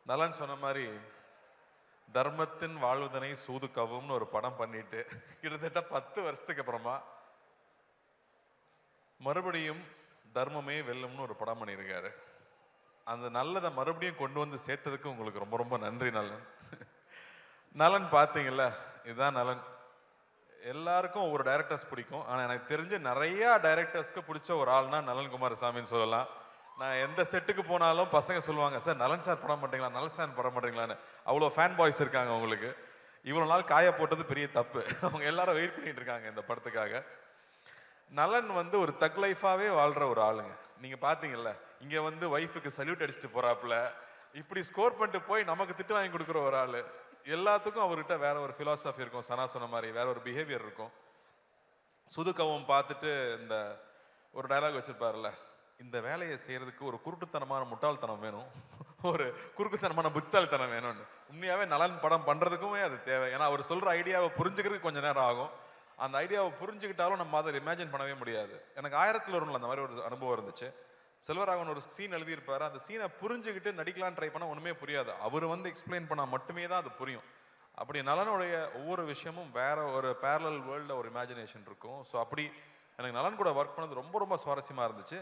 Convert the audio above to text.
நலன் சொன்ன மாதிரி தர்மத்தின் வாழ்வதனை சூது கவும்னு ஒரு படம் பண்ணிட்டு கிட்டத்தட்ட 10 வருஷத்துக்கு அப்புறமா மறுபடியும் தர்மமே வெல்லும்னு ஒரு படம் பண்ணியிருக்காரு. அந்த நல்லதை மறுபடியும் கொண்டு வந்து சேர்த்ததுக்கு உங்களுக்கு ரொம்ப ரொம்ப நன்றி நலன். நலன் பார்த்தீங்கல்ல, இதுதான் நலன். எல்லாருக்கும் ஒவ்வொரு டைரக்டர்ஸ் பிடிக்கும். ஆனால் எனக்கு தெரிஞ்ச நிறைய டைரக்டர்ஸ்க்கு பிடிச்ச ஒரு ஆள்னா நலன் குமாரசாமின்னு சொல்லலாம். நான் எந்த செட்டுக்கு போனாலும் பசங்க சொல்லுவாங்க, சார் நலன் சார் படம் மாட்டீங்களா, நலன் சார் படம் மாட்டீங்களான்னு. அவ்வளோ ஃபேன் பாய்ஸ் இருக்காங்க அவங்களுக்கு. இவ்வளோ நாள் காய போட்டது பெரிய தப்பு. அவங்க எல்லாரும் வெயிட் பண்ணிட்டு இருக்காங்க இந்த படத்துக்காக. நலன் வந்து ஒரு தக் லைஃபாவே வாழ்ற ஒரு ஆளுங்க. நீங்க பாத்தீங்கல்ல, இங்க வந்து ஒய்ஃபுக்கு சல்யூட் அடிச்சுட்டு போறாப்புல, இப்படி ஸ்கோர் பண்ணிட்டு போய் நமக்கு திட்டு வாங்கி கொடுக்குற ஒரு ஆளு. எல்லாத்துக்கும் அவர்கிட்ட வேற ஒரு பிலாசபி இருக்கும். சனா சொன்ன மாதிரி வேற ஒரு பிஹேவியர் இருக்கும். சுதுக்கவும் பார்த்துட்டு இந்த ஒரு டயலாக் வச்சிருப்பாருல்ல, இந்த வேலையை செய்யறதுக்கு ஒரு குருட்டுத்தனமான முட்டாள்தனம் வேணும், ஒரு குறுக்குத்தனமான புத்தாள்தனம் வேணும்னு. உண்மையாவே நலன் படம் பண்றதுக்குமே அது தேவை. ஏன்னா அவர் சொல்ற ஐடியாவை புரிஞ்சுக்கிறதுக்கு கொஞ்சம் நேரம் ஆகும். அந்த ஐடியாவை புரிஞ்சுக்கிட்டாலும் நம்ம அதை இமேஜின் பண்ணவே முடியாது. எனக்கு 1000ல் ஒருவன்ல அந்த மாதிரி ஒரு அனுபவம் இருந்துச்சு. செல்வராகவன் ஒரு சீன் எழுதியிருப்பாரு. அந்த சீனை புரிஞ்சுக்கிட்டு நடிக்கலாம் ட்ரை பண்ணா ஒண்ணுமே புரியாது. அவர் வந்து எக்ஸ்பிளைன் பண்ணா மட்டுமே தான் அது புரியும். அப்படி நலனுடைய ஒவ்வொரு விஷயமும் வேற ஒரு பேரலல் வேர்ல்ட்ல ஒரு இமேஜினேஷன் இருக்கும். ஸோ அப்படி எனக்கு நலன் கூட ஒர்க் பண்ணது ரொம்ப ரொம்ப சுவாரஸ்யமா இருந்துச்சு.